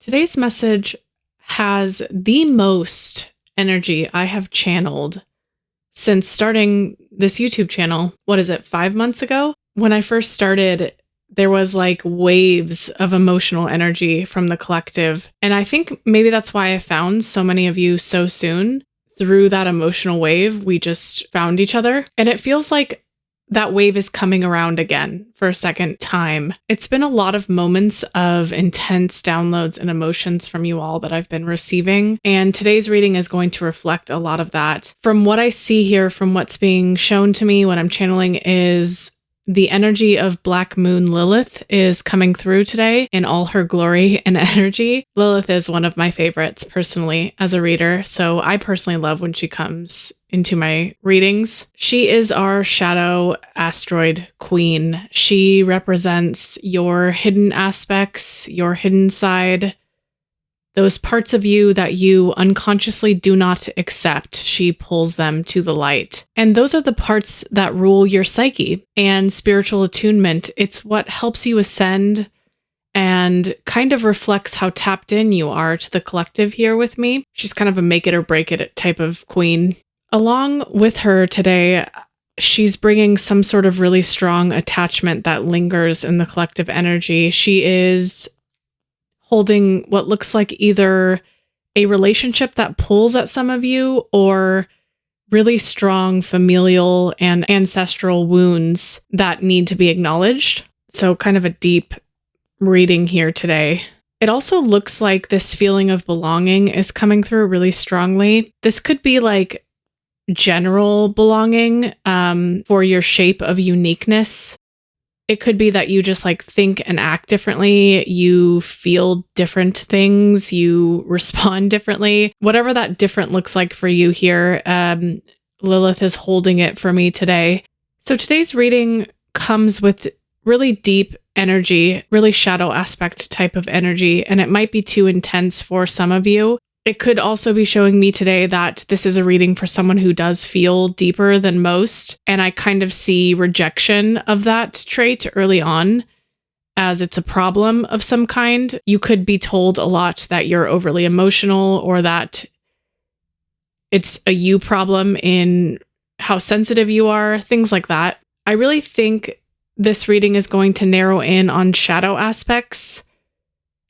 Today's message has the most energy I have channeled since starting this YouTube channel. What is it, 5 months ago? When I first started, there was like waves of emotional energy from the collective. And I think maybe that's why I found so many of you so soon. Through that emotional wave, we just found each other. And it feels like that wave is coming around again for a second time. It's been a lot of moments of intense downloads and emotions from you all that I've been receiving. And today's reading is going to reflect a lot of that. From what I see here, from what's being shown to me, what I'm channeling is the energy of Black Moon Lilith is coming through today in all her glory and energy. Lilith is one of my favorites personally as a reader, so I personally love when she comes into my readings. She is our shadow asteroid queen. She represents your hidden aspects, your hidden side, those parts of you that you unconsciously do not accept. She pulls them to the light. And those are the parts that rule your psyche and spiritual attunement. It's what helps you ascend and kind of reflects how tapped in you are to the collective here with me. She's kind of a make it or break it type of queen. Along with her today, she's bringing some sort of really strong attachment that lingers in the collective energy. She is holding what looks like either a relationship that pulls at some of you or really strong familial and ancestral wounds that need to be acknowledged. So kind of a deep reading here today. It also looks like this feeling of belonging is coming through really strongly. This could be like general belonging for your shape of uniqueness. It could be that you just like think and act differently. You feel different things. You respond differently. Whatever that different looks like for you here, Lilith is holding it for me today. So today's reading comes with really deep energy, really shadow aspect type of energy, and it might be too intense for some of you. It could also be showing me today that this is a reading for someone who does feel deeper than most, and I kind of see rejection of that trait early on as it's a problem of some kind. You could be told a lot that you're overly emotional or that it's a you problem in how sensitive you are, things like that. I really think this reading is going to narrow in on shadow aspects.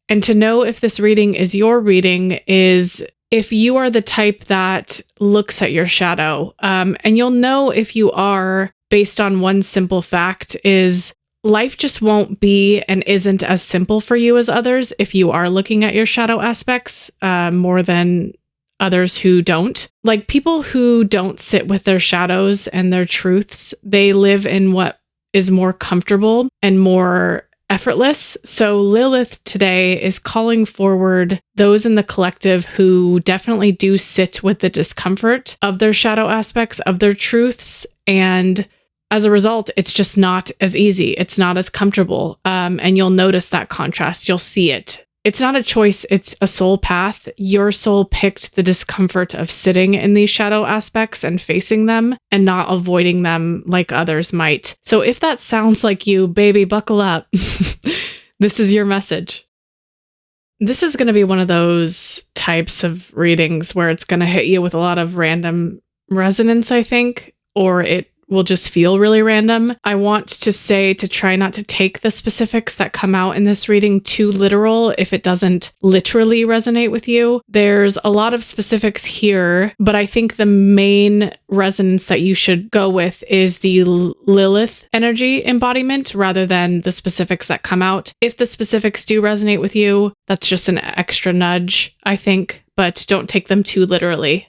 And to know if this reading is your reading is if you are the type that looks at your shadow. And you'll know if you are based on one simple fact is life just won't be and isn't as simple for you as others if you are looking at your shadow aspects more than others who don't. Like people who don't sit with their shadows and their truths, they live in what is more comfortable and more effortless. So Lilith today is calling forward those in the collective who definitely do sit with the discomfort of their shadow aspects, of their truths. And as a result, it's just not as easy. It's not as comfortable. And you'll notice that contrast. You'll see it. It's not a choice. It's a soul path. Your soul picked the discomfort of sitting in these shadow aspects and facing them and not avoiding them like others might. So if that sounds like you, baby, buckle up. This is your message. This is going to be one of those types of readings where it's going to hit you with a lot of random resonance, I think, or it will just feel really random. I want to say to try not to take the specifics that come out in this reading too literal if it doesn't literally resonate with you. There's a lot of specifics here, but I think the main resonance that you should go with is the Lilith energy embodiment rather than the specifics that come out. If the specifics do resonate with you, that's just an extra nudge, I think, but don't take them too literally,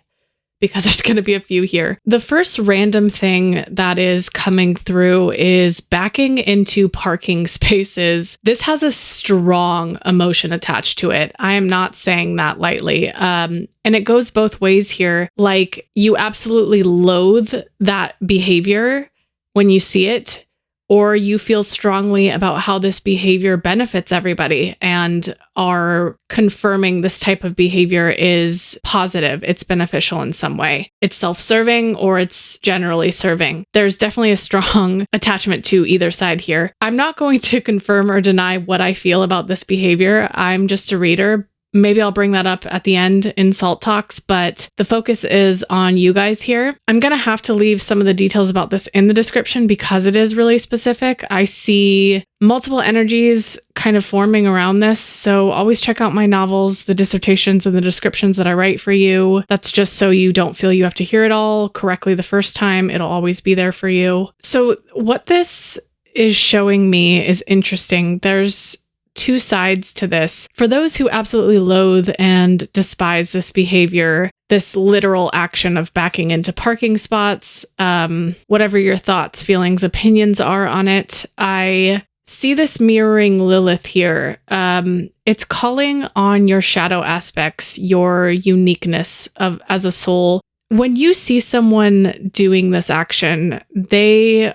because there's going to be a few here. The first random thing that is coming through is backing into parking spaces. This has a strong emotion attached to it. I am not saying that lightly. And it goes both ways here. Like you absolutely loathe that behavior when you see it, or you feel strongly about how this behavior benefits everybody and are confirming this type of behavior is positive, it's beneficial in some way. It's self-serving or it's generally serving. There's definitely a strong attachment to either side here. I'm not going to confirm or deny what I feel about this behavior. I'm just a reader, Maybe I'll bring that up at the end in Salt Talks, but the focus is on you guys here. I'm going to have to leave some of the details about this in the description because it is really specific. I see multiple energies kind of forming around this. So always check out my novels, the dissertations, and the descriptions that I write for you. That's just so you don't feel you have to hear it all correctly the first time. It'll always be there for you. So what this is showing me is interesting. There's two sides to this. For those who absolutely loathe and despise this behavior, this literal action of backing into parking spots, whatever your thoughts, feelings, opinions are on it, I see this mirroring Lilith here. It's calling on your shadow aspects, your uniqueness as a soul. When you see someone doing this action, they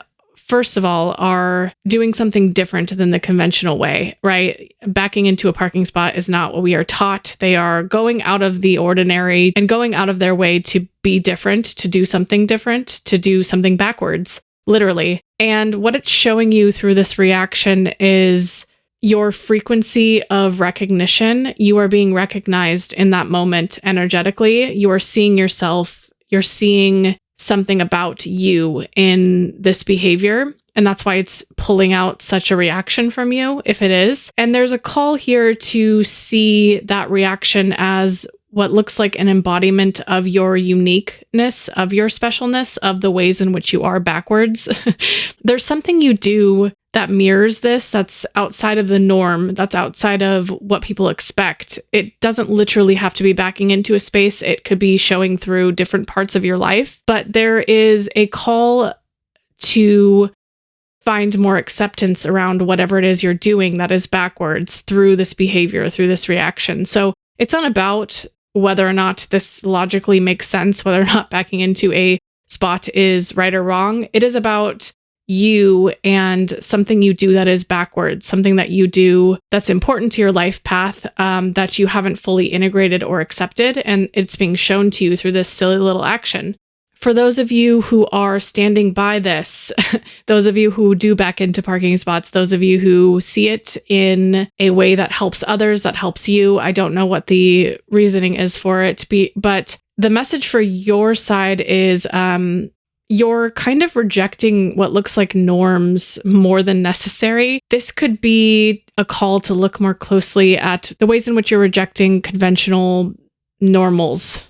first of all, are doing something different than the conventional way, right? Backing into a parking spot is not what we are taught. They are going out of the ordinary and going out of their way to be different, to do something different, to do something backwards, literally. And what it's showing you through this reaction is your frequency of recognition. You are being recognized in that moment energetically. You are seeing yourself. You're seeing something about you in this behavior. And that's why it's pulling out such a reaction from you, if it is. And there's a call here to see that reaction as what looks like an embodiment of your uniqueness, of your specialness, of the ways in which you are backwards. There's something you do that mirrors this, that's outside of the norm, that's outside of what people expect. It doesn't literally have to be backing into a space. It could be showing through different parts of your life. But there is a call to find more acceptance around whatever it is you're doing that is backwards through this behavior, through this reaction. So it's not about whether or not this logically makes sense, whether or not backing into a spot is right or wrong. It is about you and something you do that is backwards, something that you do that's important to your life path that you haven't fully integrated or accepted, and it's being shown to you through this silly little action. For those of you who are standing by this, those of you who do back into parking spots, those of you who see it in a way that helps others, that helps you, I don't know what the reasoning is for it, but the message for your side is you're kind of rejecting what looks like norms more than necessary. This could be a call to look more closely at the ways in which you're rejecting conventional normals,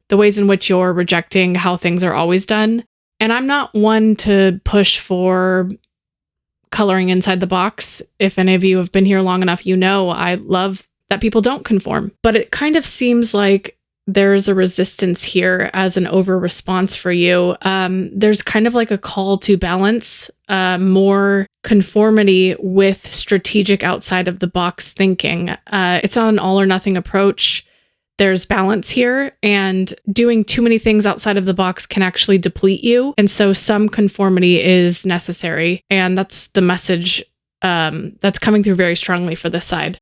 the ways in which you're rejecting how things are always done. And I'm not one to push for coloring inside the box. If any of you have been here long enough, you know I love that people don't conform. But it kind of seems like there's a resistance here as an over response for you. There's kind of like a call to balance, more conformity with strategic outside of the box thinking. It's not an all or nothing approach. There's balance here, and doing too many things outside of the box can actually deplete you. And so some conformity is necessary. And that's the message that's coming through very strongly for this side.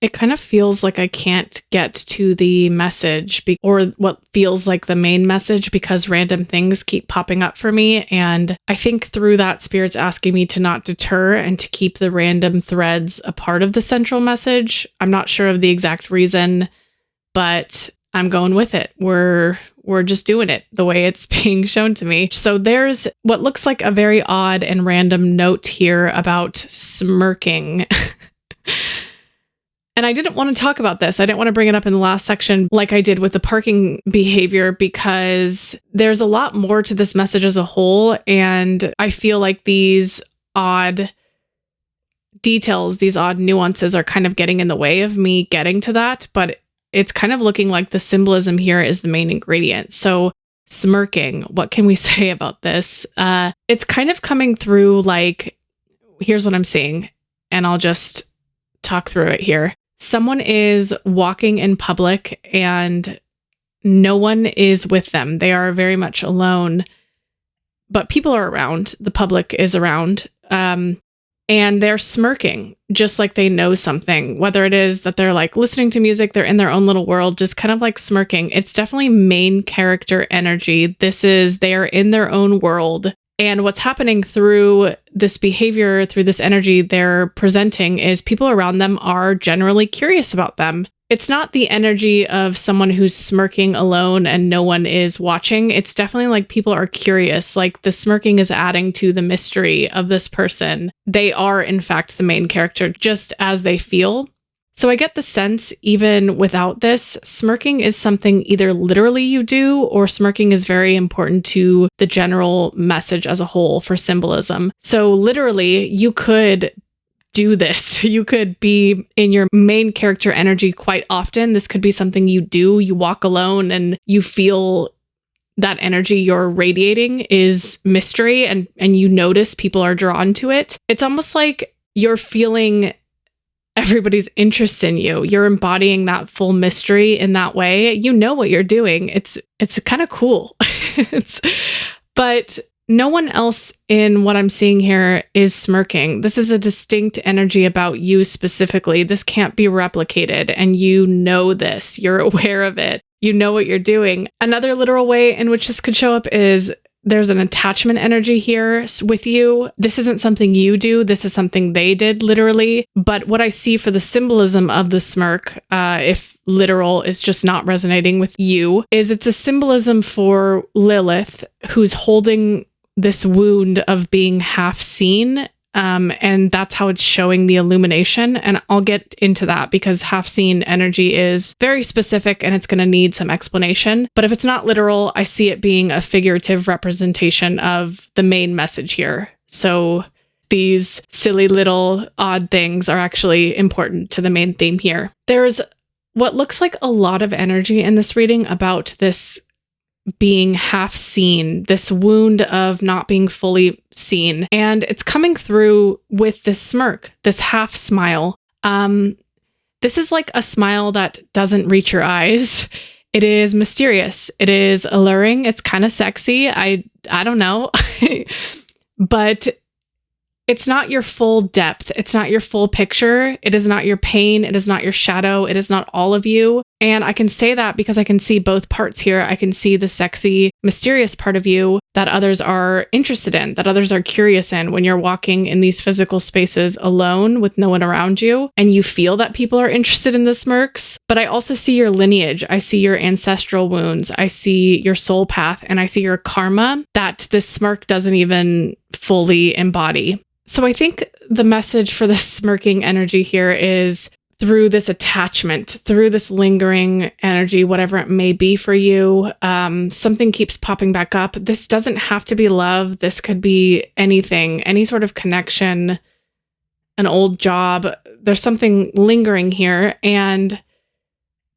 It kind of feels like I can't get to the message or what feels like the main message because random things keep popping up for me. And I think through that, Spirit's asking me to not deter and to keep the random threads a part of the central message. I'm not sure of the exact reason, but I'm going with it. We're just doing it the way it's being shown to me. So there's what looks like a very odd and random note here about smirking. And I didn't want to talk about this. I didn't want to bring it up in the last section like I did with the parking behavior because there's a lot more to this message as a whole. And I feel like these odd details, these odd nuances are kind of getting in the way of me getting to that. But it's kind of looking like the symbolism here is the main ingredient. So smirking, what can we say about this? It's kind of coming through like, here's what I'm seeing. And I'll just talk through it here. Someone is walking in public and no one is with them. They are very much alone, but people are around. The public is around. And they're smirking just like they know something, whether it is that they're like listening to music, they're in their own little world, just kind of like smirking. It's definitely main character energy. They are in their own world And what's happening through this behavior, through this energy they're presenting, is people around them are generally curious about them. It's not the energy of someone who's smirking alone and no one is watching. It's definitely like people are curious. Like the smirking is adding to the mystery of this person. They are, in fact, the main character, just as they feel. So I get the sense, even without this, smirking is something either literally you do, or smirking is very important to the general message as a whole for symbolism. So literally, you could do this. You could be in your main character energy quite often. This could be something you do. You walk alone and you feel that energy you're radiating is mystery, and you notice people are drawn to it. It's almost like you're feeling everybody's interest in you. You're embodying that full mystery in that way. You know what you're doing. It's kind of cool. But no one else in what I'm seeing here is smirking. This is a distinct energy about you specifically. This can't be replicated, and you know this. You're aware of it. You know what you're doing. Another literal way in which this could show up is there's an attachment energy here with you. This isn't something you do. This is something they did literally. But what I see for the symbolism of the smirk, if literal is just not resonating with you, is it's a symbolism for Lilith, who's holding this wound of being half seen. And that's how it's showing the illumination. And I'll get into that because half seen energy is very specific and it's going to need some explanation. But if it's not literal, I see it being a figurative representation of the main message here. So these silly little odd things are actually important to the main theme here. There's what looks like a lot of energy in this reading about this being half seen, this wound of not being fully seen. And it's coming through with this smirk, this half smile. This is like a smile that doesn't reach your eyes. It is mysterious. It is alluring. It's kind of sexy. I don't know. But it's not your full depth. It's not your full picture. It is not your pain. It is not your shadow. It is not all of you. And I can say that because I can see both parts here. I can see the sexy, mysterious part of you that others are interested in, that others are curious in when you're walking in these physical spaces alone with no one around you, and you feel that people are interested in the smirks. But I also see your lineage. I see your ancestral wounds. I see your soul path, and I see your karma that this smirk doesn't even fully embody. So I think the message for the smirking energy here is through this attachment, through this lingering energy, whatever it may be for you, something keeps popping back up. This doesn't have to be love. This could be anything, any sort of connection, an old job. There's something lingering here, and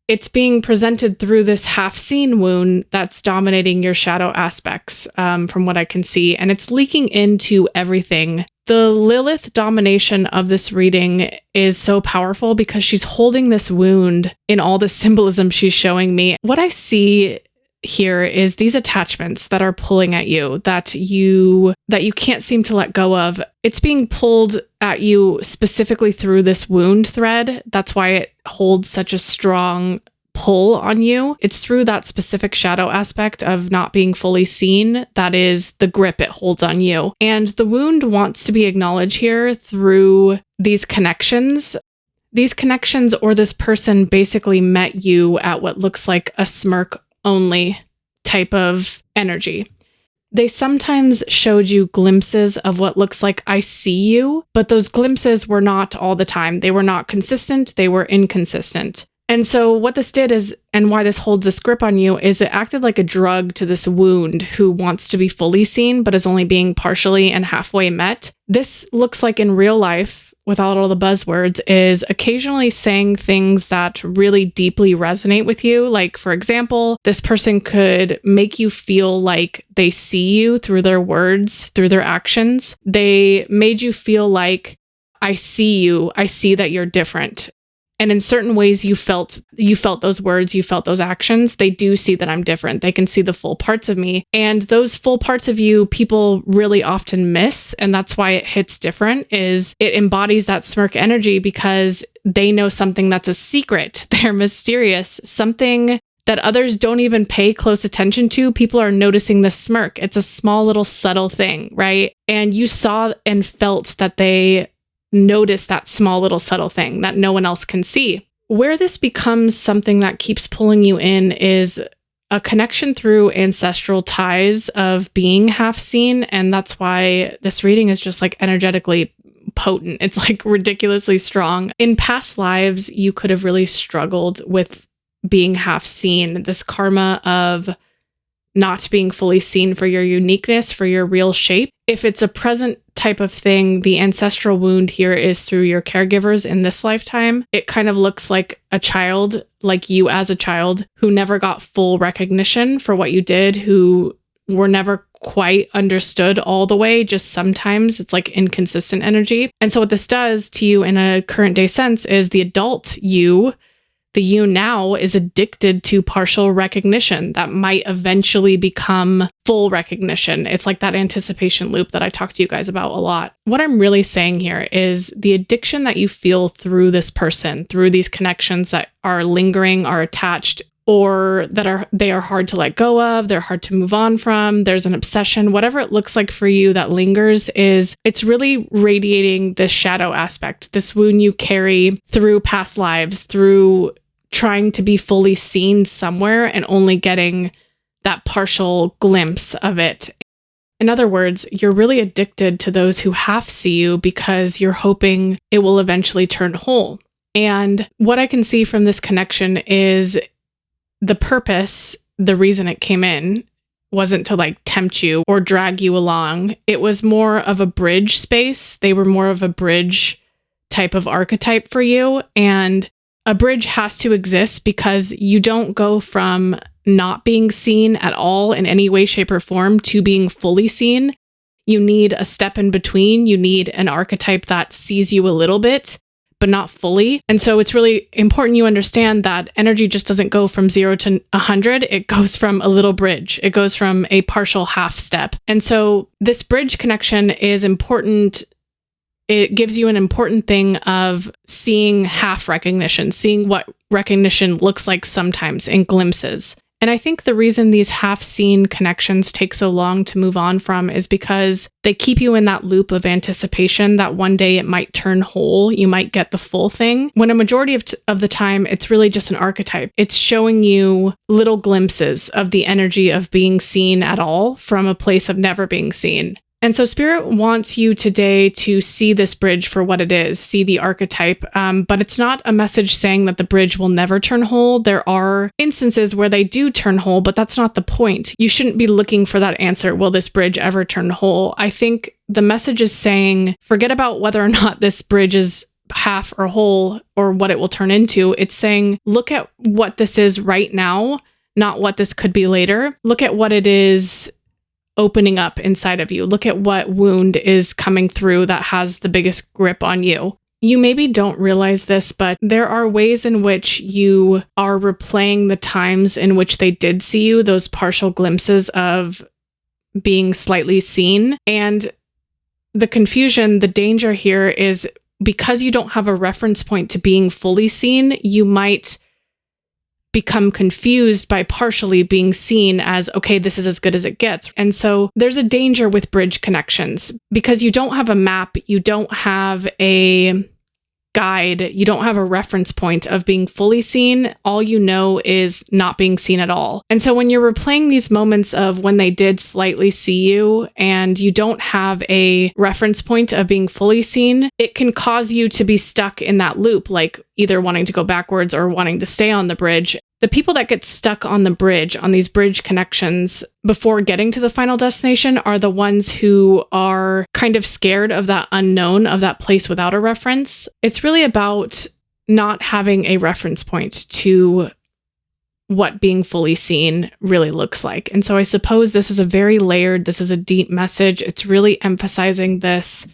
it's being presented through this half-seen wound that's dominating your shadow aspects, from what I can see, and it's leaking into everything. The Lilith domination of this reading is so powerful because she's holding this wound in all the symbolism she's showing me. What I see here is these attachments that are pulling at you, that you can't seem to let go of. It's being pulled at you specifically through this wound thread. That's why it holds such a strong pull on you. It's through that specific shadow aspect of not being fully seen that is the grip it holds on you. And the wound wants to be acknowledged here through these connections. These connections, or this person basically met you at what looks like a smirk only type of energy. They sometimes showed you glimpses of what looks like I see you, but those glimpses were not all the time. They were not consistent. They were inconsistent. And so what this did is, and why this holds this grip on you, is it acted like a drug to this wound who wants to be fully seen, but is only being partially and halfway met. This looks like in real life, without all the buzzwords, is occasionally saying things that really deeply resonate with you. Like, for example, this person could make you feel like they see you through their words, through their actions. They made you feel like, I see you, I see that you're different. And in certain ways, you felt those words, you felt those actions. They do see that I'm different. They can see the full parts of me. And those full parts of you, people really often miss. And that's why it hits different, is it embodies that smirk energy because they know something that's a secret. They're mysterious. Something that others don't even pay close attention to. People are noticing the smirk. It's a small little subtle thing, right? And you saw and felt that they noticed that small little subtle thing that no one else can see. Where this becomes something that keeps pulling you in is a connection through ancestral ties of being half seen. And that's why this reading is just like energetically potent. It's like ridiculously strong. In past lives, you could have really struggled with being half seen, this karma of not being fully seen for your uniqueness, for your real shape. If it's a present type of thing, the ancestral wound here is through your caregivers in this lifetime. It kind of looks like a child, like you as a child, who never got full recognition for what you did, who were never quite understood all the way, just sometimes. It's like inconsistent energy. And so what this does to you in a current day sense is the adult you, the you now, is addicted to partial recognition that might eventually become full recognition. It's like that anticipation loop that I talk to you guys about a lot. What I'm really saying here is the addiction that you feel through this person, through these connections that are lingering, are attached, or that they are hard to let go of, they're hard to move on from, there's an obsession, whatever it looks like for you that lingers, it's really radiating this shadow aspect, this wound you carry through past lives, through trying to be fully seen somewhere and only getting that partial glimpse of it. In other words, you're really addicted to those who half see you because you're hoping it will eventually turn whole. And what I can see from this connection is the purpose, the reason it came in, wasn't to like tempt you or drag you along. It was more of a bridge space. They were more of a bridge type of archetype for you. And a bridge has to exist because you don't go from not being seen at all in any way, shape, or form to being fully seen. You need a step in between. You need an archetype that sees you a little bit, but not fully. And so it's really important you understand that energy just doesn't go from 0 to 100. It goes from a little bridge. It goes from a partial half step. And so this bridge connection is important. It gives you an important thing of seeing half recognition, seeing what recognition looks like sometimes in glimpses. And I think the reason these half-seen connections take so long to move on from is because they keep you in that loop of anticipation that one day it might turn whole, you might get the full thing. When a majority of the time, it's really just an archetype. It's showing you little glimpses of the energy of being seen at all from a place of never being seen. And so Spirit wants you today to see this bridge for what it is, see the archetype, but it's not a message saying that the bridge will never turn whole. There are instances where they do turn whole, but that's not the point. You shouldn't be looking for that answer, will this bridge ever turn whole? I think the message is saying, forget about whether or not this bridge is half or whole or what it will turn into. It's saying, look at what this is right now, not what this could be later. Look at what it is opening up inside of you. Look at what wound is coming through that has the biggest grip on you. You maybe don't realize this, but there are ways in which you are replaying the times in which they did see you, those partial glimpses of being slightly seen. And the confusion, the danger here is because you don't have a reference point to being fully seen, you might become confused by partially being seen as, okay, this is as good as it gets. And so there's a danger with bridge connections because you don't have a map, you don't have a guide, you don't have a reference point of being fully seen. All you know is not being seen at all. And so when you're replaying these moments of when they did slightly see you and you don't have a reference point of being fully seen, it can cause you to be stuck in that loop, like either wanting to go backwards or wanting to stay on the bridge. The people that get stuck on the bridge, on these bridge connections before getting to the final destination are the ones who are kind of scared of that unknown, of that place without a reference. It's really about not having a reference point to what being fully seen really looks like. And so I suppose this is a very layered, this is a deep message. It's really emphasizing this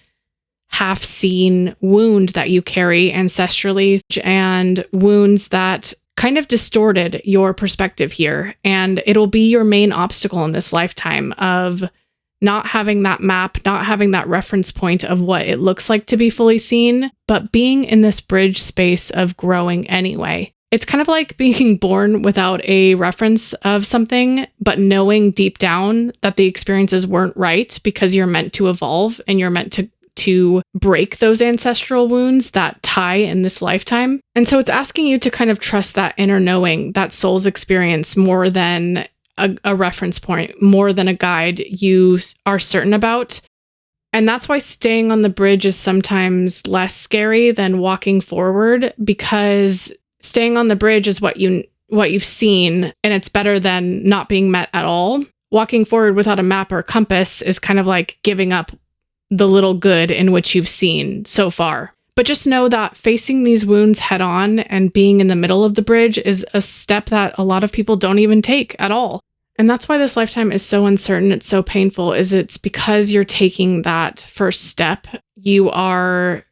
half-seen wound that you carry ancestrally and wounds that kind of distorted your perspective here. And it'll be your main obstacle in this lifetime of not having that map, not having that reference point of what it looks like to be fully seen, but being in this bridge space of growing anyway. It's kind of like being born without a reference of something, but knowing deep down that the experiences weren't right because you're meant to evolve and you're meant to break those ancestral wounds that tie in this lifetime. And so it's asking you to kind of trust that inner knowing, that soul's experience, more than a reference point, more than a guide you are certain about. And that's why staying on the bridge is sometimes less scary than walking forward, because staying on the bridge is what you've seen, and it's better than not being met at all. Walking forward without a map or compass is kind of like giving up the little good in which you've seen so far. But just know that facing these wounds head on and being in the middle of the bridge is a step that a lot of people don't even take at all. And that's why this lifetime is so uncertain, it's so painful, is it's because you're taking that first step. You are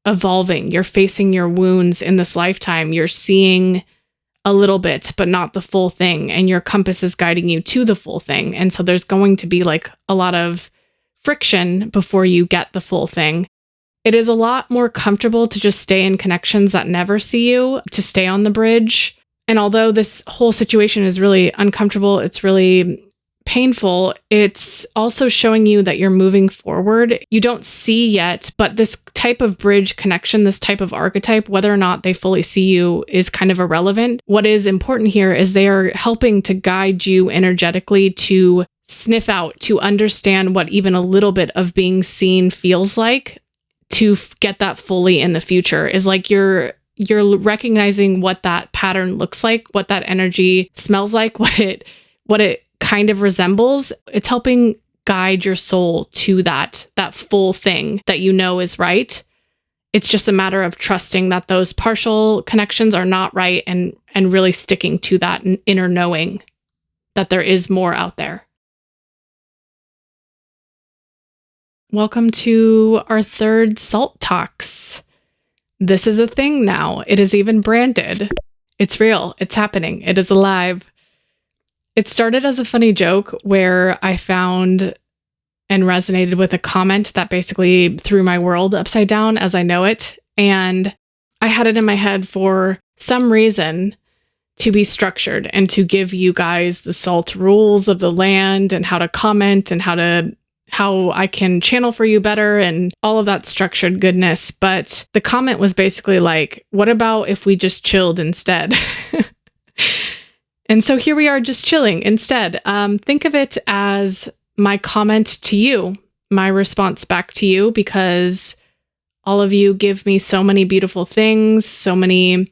evolving, you're facing your wounds in this lifetime, you're seeing a little bit, but not the full thing, and your compass is guiding you to the full thing. And so there's going to be like a lot of friction before you get the full thing. It is a lot more comfortable to just stay in connections that never see you, to stay on the bridge. And although this whole situation is really uncomfortable, it's really painful, it's also showing you that you're moving forward. You don't see yet, but this type of bridge connection, this type of archetype, whether or not they fully see you is kind of irrelevant. What is important here is they are helping to guide you energetically to sniff out, to understand what even a little bit of being seen feels like, to get that fully in the future. Is like you're recognizing what that pattern looks like, what that energy smells like, what it kind of resembles. It's helping guide your soul to that full thing that you know is right. It's just a matter of trusting that those partial connections are not right, and really sticking to that inner knowing that there is more out there. Welcome to our third Salt Talks. This is a thing now. It is even branded. It's real. It's happening. It is alive. It started as a funny joke where I found and resonated with a comment that basically threw my world upside down as I know it. And I had it in my head for some reason to be structured and to give you guys the salt rules of the land and how to comment and how I can channel for you better and all of that structured goodness. But the comment was basically like, what about if we just chilled instead? And so here we are just chilling instead. Think of it as my comment to you, my response back to you, because all of you give me so many beautiful things, so many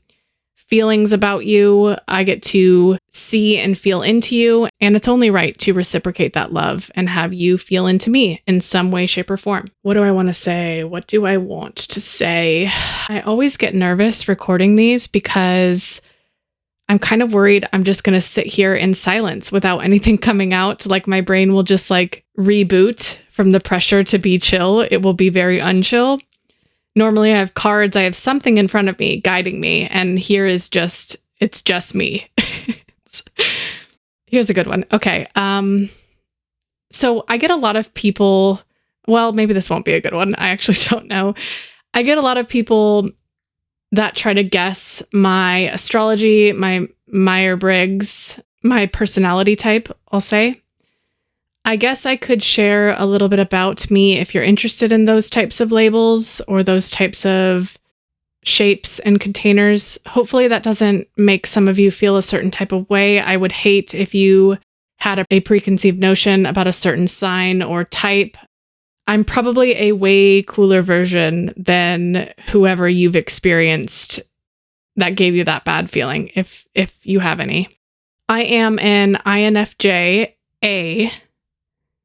feelings about you. I get to see and feel into you, and it's only right to reciprocate that love and have you feel into me in some way, shape, or form. What do I want to say? What do I want to say? I always get nervous recording these because I'm kind of worried I'm just going to sit here in silence without anything coming out. Like my brain will just like reboot from the pressure to be chill. It will be very unchill. Normally I have cards, I have something in front of me guiding me, and here is it's just me. Here's a good one. Okay. So I get a lot of people, well, maybe this won't be a good one. I actually don't know. I get a lot of people that try to guess my astrology, my Myers-Briggs, my personality type, I'll say. I guess I could share a little bit about me if you're interested in those types of labels or those types of shapes and containers. Hopefully that doesn't make some of you feel a certain type of way. I would hate if you had a preconceived notion about a certain sign or type. I'm probably a way cooler version than whoever you've experienced that gave you that bad feeling, if you have any. I am an INFJ-A,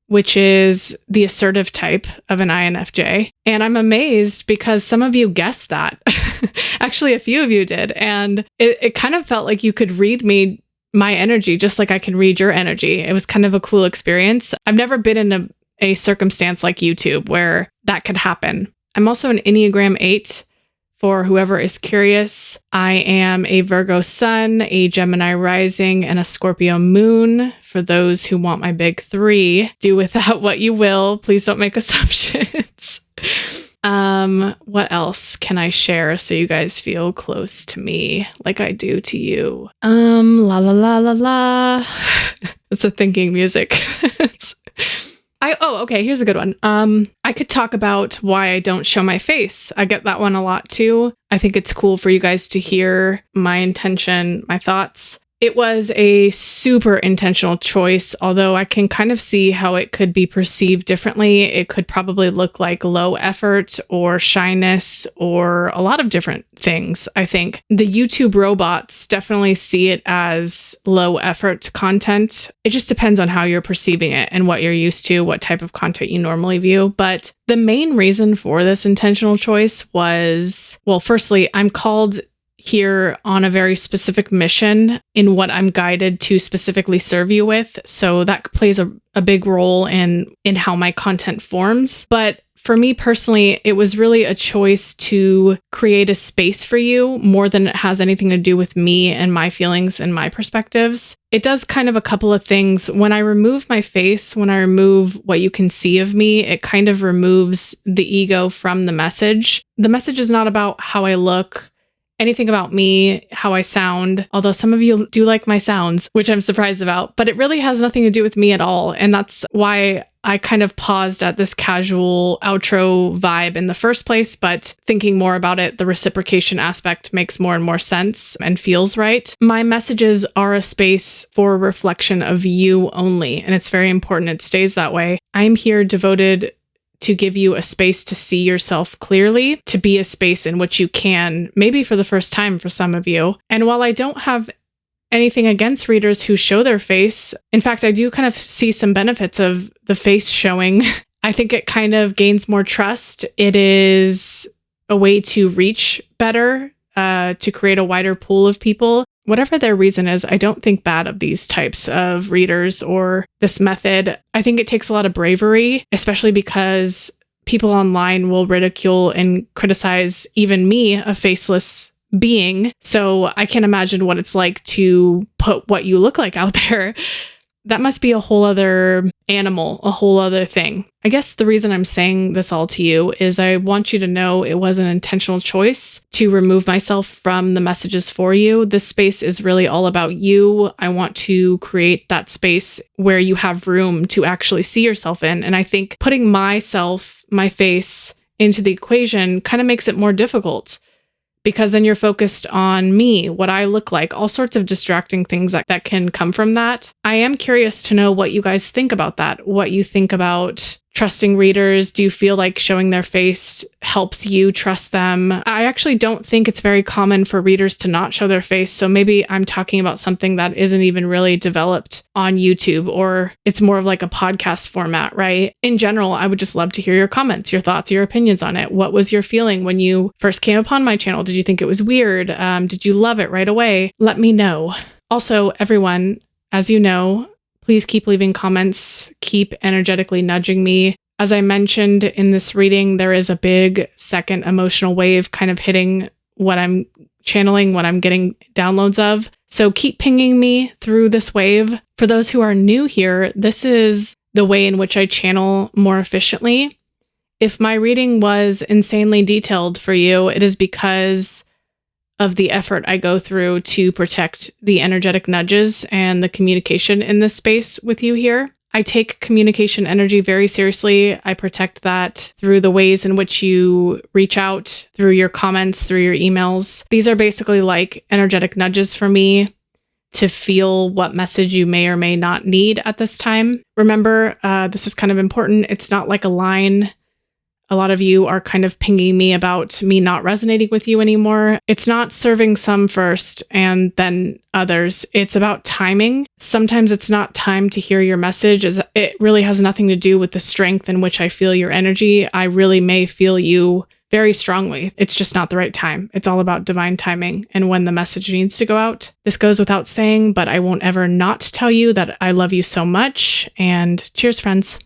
which is the assertive type of an INFJ. And I'm amazed because some of you guessed that. Actually, a few of you did. And it kind of felt like you could read my energy just like I can read your energy. It was kind of a cool experience. I've never been in a circumstance like YouTube where that could happen. I'm also an Enneagram 8 for whoever is curious. I am a Virgo sun, a Gemini rising, and a Scorpio moon. For those who want my big 3, do with that what you will. Please don't make assumptions. What else can I share so you guys feel close to me like I do to you? La la la la la. It's a thinking music. Okay, here's a good one. I could talk about why I don't show my face. I get that one a lot too. I think it's cool for you guys to hear my intention, my thoughts. It was a super intentional choice, although I can kind of see how it could be perceived differently. It could probably look like low effort or shyness or a lot of different things, I think. The YouTube robots definitely see it as low effort content. It just depends on how you're perceiving it and what you're used to, what type of content you normally view. But the main reason for this intentional choice was, well, firstly, I'm called here on a very specific mission in what I'm guided to specifically serve you with. So that plays a big role in how my content forms. But for me personally, it was really a choice to create a space for you more than it has anything to do with me and my feelings and my perspectives. It does kind of a couple of things. When I remove my face, when I remove what you can see of me, it kind of removes the ego from the message. The message is not about how I look, anything about me, how I sound, although some of you do like my sounds, which I'm surprised about, but it really has nothing to do with me at all. And that's why I kind of paused at this casual outro vibe in the first place, but thinking more about it, the reciprocation aspect makes more and more sense and feels right. My messages are a space for reflection of you only, and it's very important it stays that way. I'm here devoted to give you a space to see yourself clearly, to be a space in which you can, maybe for the first time for some of you. And while I don't have anything against readers who show their face, in fact, I do kind of see some benefits of the face showing. I think it kind of gains more trust. It is a way to reach better, to create a wider pool of people. Whatever their reason is, I don't think bad of these types of readers or this method. I think it takes a lot of bravery, especially because people online will ridicule and criticize even me, a faceless being. So I can't imagine what it's like to put what you look like out there. That must be a whole other animal, a whole other thing. I guess the reason I'm saying this all to you is I want you to know it was an intentional choice to remove myself from the messages for you. This space is really all about you. I want to create that space where you have room to actually see yourself in. And I think putting myself, my face into the equation kind of makes it more difficult, because then you're focused on me, what I look like, all sorts of distracting things that can come from that. I am curious to know what you guys think about that, what you think about trusting readers. Do you feel like showing their face helps you trust them? I actually don't think it's very common for readers to not show their face. So maybe I'm talking about something that isn't even really developed on YouTube, or it's more of like a podcast format, right? In general, I would just love to hear your comments, your thoughts, your opinions on it. What was your feeling when you first came upon my channel? Did you think it was weird? Did you love it right away? Let me know. Also, everyone, as you know, please keep leaving comments, keep energetically nudging me. As I mentioned in this reading, there is a big second emotional wave kind of hitting what I'm channeling, what I'm getting downloads of. So keep pinging me through this wave. For those who are new here, this is the way in which I channel more efficiently. If my reading was insanely detailed for you, it is because of the effort I go through to protect the energetic nudges and the communication in this space with you here. I take communication energy very seriously. I protect that through the ways in which you reach out, through your comments, through your emails. These are basically like energetic nudges for me to feel what message you may or may not need at this time. Remember, this is kind of important. It's not like a line. A lot of you are kind of pinging me about me not resonating with you anymore. It's not serving some first and then others. It's about timing. Sometimes it's not time to hear your message. It really has nothing to do with the strength in which I feel your energy. I really may feel you very strongly. It's just not the right time. It's all about divine timing and when the message needs to go out. This goes without saying, but I won't ever not tell you that I love you so much. And cheers, friends.